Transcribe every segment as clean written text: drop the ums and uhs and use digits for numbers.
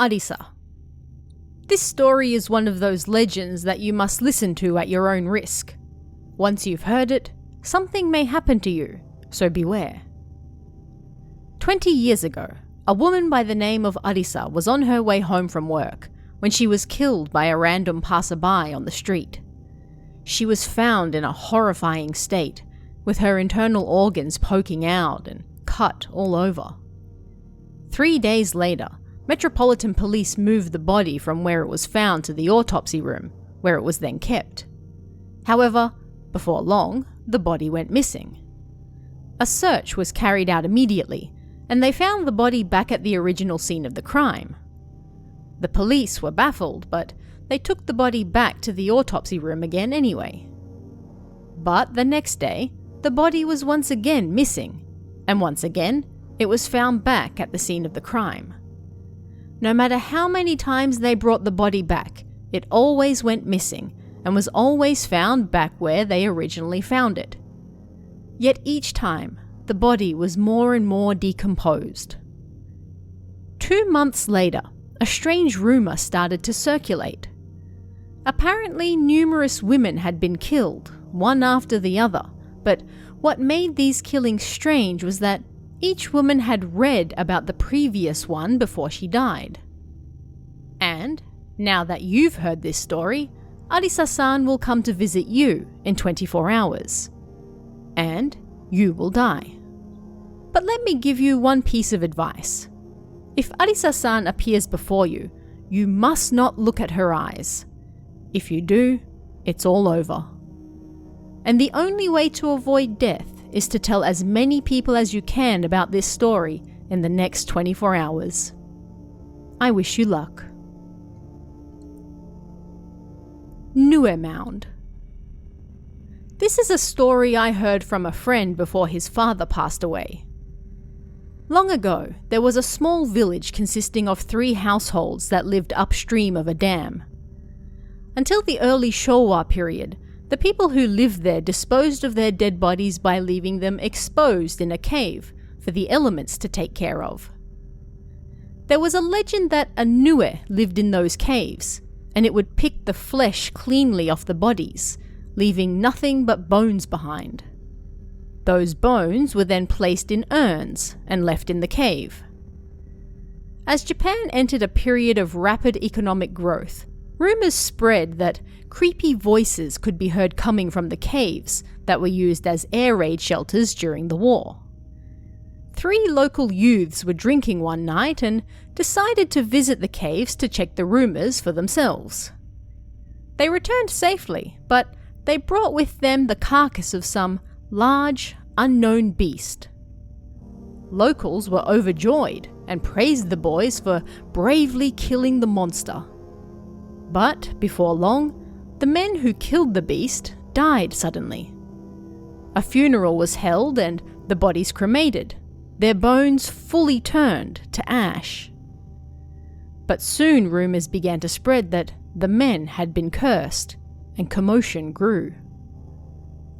Adisa. This story is one of those legends that you must listen to at your own risk. Once you've heard it, something may happen to you, so beware. 20 years ago, a woman by the name of Adisa was on her way home from work when she was killed by a random passerby on the street. She was found in a horrifying state, with her internal organs poking out and cut all over. 3 days later, Metropolitan Police moved the body from where it was found to the autopsy room, where it was then kept. However, before long, the body went missing. A search was carried out immediately, and they found the body back at the original scene of the crime. The police were baffled, but they took the body back to the autopsy room again anyway. But the next day, the body was once again missing, and once again, it was found back at the scene of the crime. No matter how many times they brought the body back, it always went missing and was always found back where they originally found it. Yet each time, the body was more and more decomposed. 2 months later, a strange rumor started to circulate. Apparently, numerous women had been killed, one after the other, but what made these killings strange was that each woman had read about the previous one before she died. And, now that you've heard this story, Adisa-san will come to visit you in 24 hours. And you will die. But let me give you one piece of advice. If Adisa-san appears before you, you must not look at her eyes. If you do, it's all over. And the only way to avoid death is to tell as many people as you can about this story in the next 24 hours. I wish you luck. Nue Mound. This is a story I heard from a friend before his father passed away. Long ago, there was a small village consisting of 3 households that lived upstream of a dam. Until the early Showa period, the people who lived there disposed of their dead bodies by leaving them exposed in a cave for the elements to take care of. There was a legend that a Nue lived in those caves, and it would pick the flesh cleanly off the bodies, leaving nothing but bones behind. Those bones were then placed in urns and left in the cave. As Japan entered a period of rapid economic growth, rumors spread that creepy voices could be heard coming from the caves that were used as air raid shelters during the war. 3 local youths were drinking one night and decided to visit the caves to check the rumors for themselves. They returned safely, but they brought with them the carcass of some large, unknown beast. Locals were overjoyed and praised the boys for bravely killing the monster. But before long, the men who killed the beast died suddenly. A funeral was held and the bodies cremated, their bones fully turned to ash. But soon rumors began to spread that the men had been cursed, and commotion grew.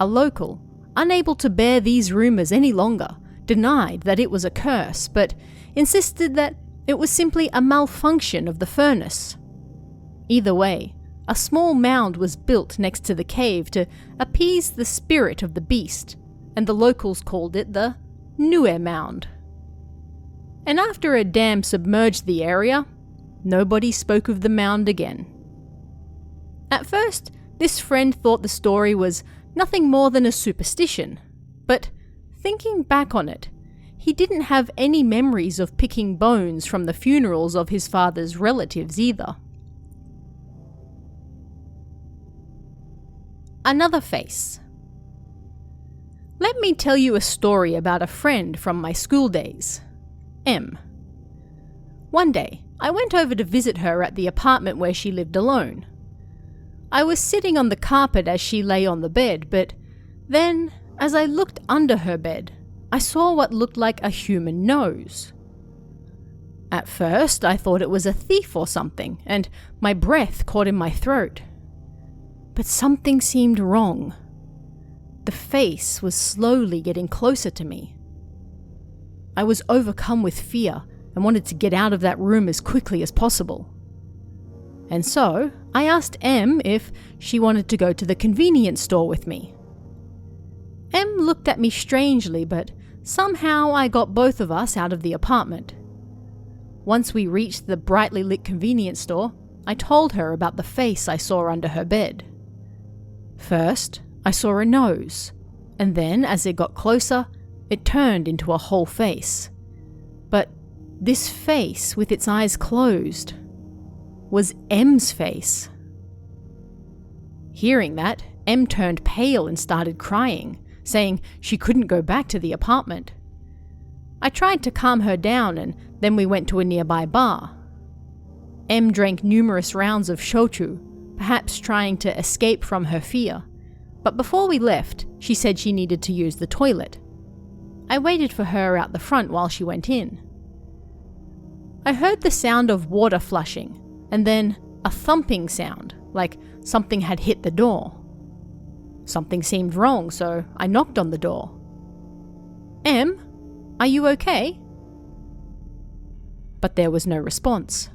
A local, unable to bear these rumors any longer, denied that it was a curse, but insisted that it was simply a malfunction of the furnace. Either way, a small mound was built next to the cave to appease the spirit of the beast, and the locals called it the Nue Mound. And after a dam submerged the area, nobody spoke of the mound again. At first, this friend thought the story was nothing more than a superstition, but thinking back on it, he didn't have any memories of picking bones from the funerals of his father's relatives either. Another face. Let me tell you a story about a friend from my school days, M. One day, I went over to visit her at the apartment where she lived alone. I was sitting on the carpet as she lay on the bed, but then, as I looked under her bed, I saw what looked like a human nose. At first, I thought it was a thief or something, and my breath caught in my throat. But something seemed wrong. The face was slowly getting closer to me. I was overcome with fear and wanted to get out of that room as quickly as possible. And so I asked Em if she wanted to go to the convenience store with me. Em looked at me strangely, but somehow I got both of us out of the apartment. Once we reached the brightly lit convenience store, I told her about the face I saw under her bed. First, I saw a nose, and then as it got closer, it turned into a whole face. But this face, with its eyes closed, was Em's face. Hearing that, Em turned pale and started crying, saying she couldn't go back to the apartment. I tried to calm her down, and then we went to a nearby bar. Em drank numerous rounds of shochu, perhaps trying to escape from her fear. But before we left, she said she needed to use the toilet. I waited for her out the front while she went in. I heard the sound of water flushing, and then a thumping sound, like something had hit the door. Something seemed wrong, so I knocked on the door. Em, are you okay? But there was no response.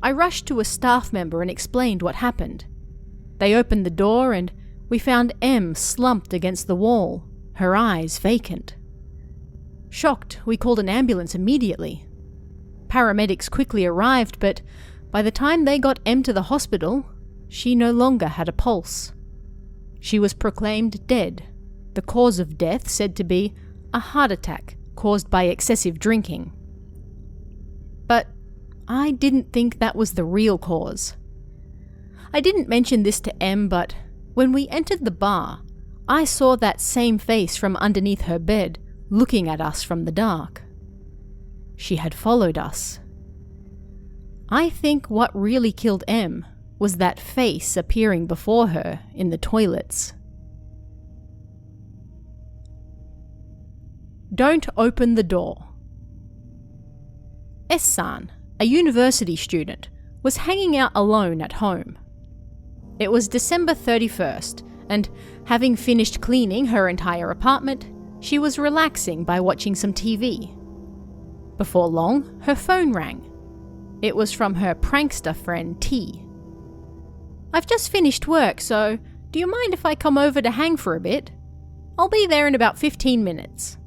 I rushed to a staff member and explained what happened. They opened the door and we found Em slumped against the wall, her eyes vacant. Shocked, we called an ambulance immediately. Paramedics quickly arrived, but by the time they got Em to the hospital, she no longer had a pulse. She was proclaimed dead, the cause of death said to be a heart attack caused by excessive drinking. But I didn't think that was the real cause. I didn't mention this to Em, but when we entered the bar, I saw that same face from underneath her bed, looking at us from the dark. She had followed us. I think what really killed Em was that face appearing before her in the toilets. Don't open the door. S-san, a university student, was hanging out alone at home. It was December 31st, and having finished cleaning her entire apartment, she was relaxing by watching some TV. Before long, her phone rang. It was from her prankster friend T. "I've just finished work, so do you mind if I come over to hang for a bit? I'll be there in about 15 minutes.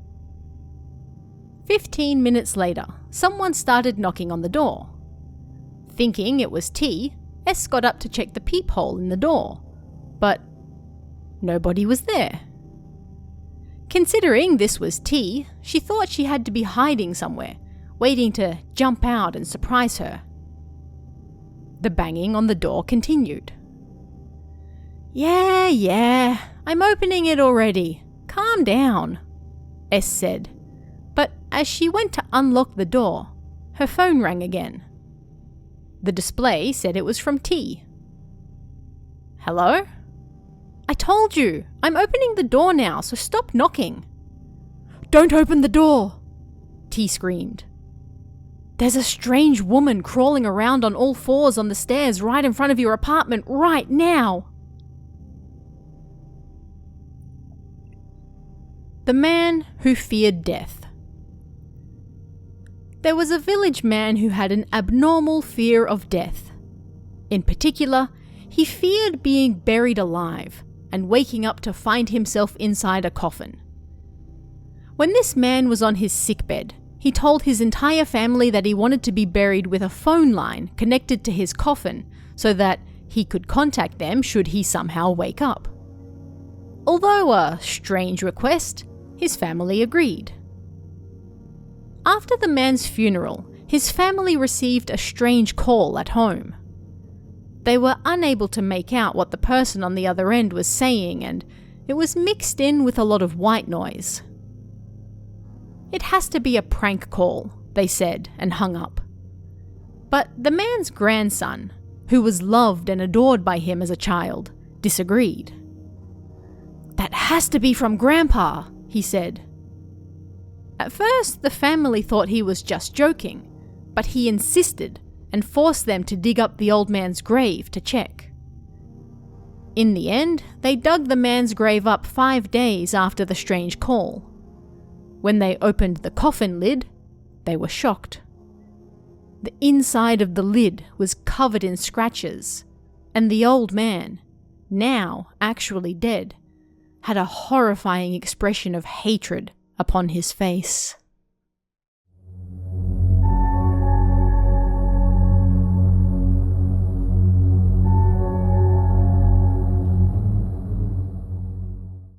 15 minutes later, someone started knocking on the door. Thinking it was T, S got up to check the peephole in the door, but nobody was there. Considering this was T, she thought she had to be hiding somewhere, waiting to jump out and surprise her. The banging on the door continued. Yeah, I'm opening it already. Calm down, S said. But as she went to unlock the door, her phone rang again. The display said it was from T. Hello? I told you, I'm opening the door now, so stop knocking. Don't open the door, T screamed. There's a strange woman crawling around on all fours on the stairs right in front of your apartment right now. The man who feared death. There was a village man who had an abnormal fear of death. In particular, he feared being buried alive and waking up to find himself inside a coffin. When this man was on his sickbed, he told his entire family that he wanted to be buried with a phone line connected to his coffin so that he could contact them should he somehow wake up. Although a strange request, his family agreed. After the man's funeral, his family received a strange call at home. They were unable to make out what the person on the other end was saying, and it was mixed in with a lot of white noise. It has to be a prank call, they said, and hung up. But the man's grandson, who was loved and adored by him as a child, disagreed. That has to be from Grandpa, he said. At first, the family thought he was just joking, but he insisted and forced them to dig up the old man's grave to check. In the end, they dug the man's grave up 5 days after the strange call. When they opened the coffin lid, They were shocked. The inside of the lid was covered in scratches, and the old man, now actually dead, had a horrifying expression of hatred upon his face.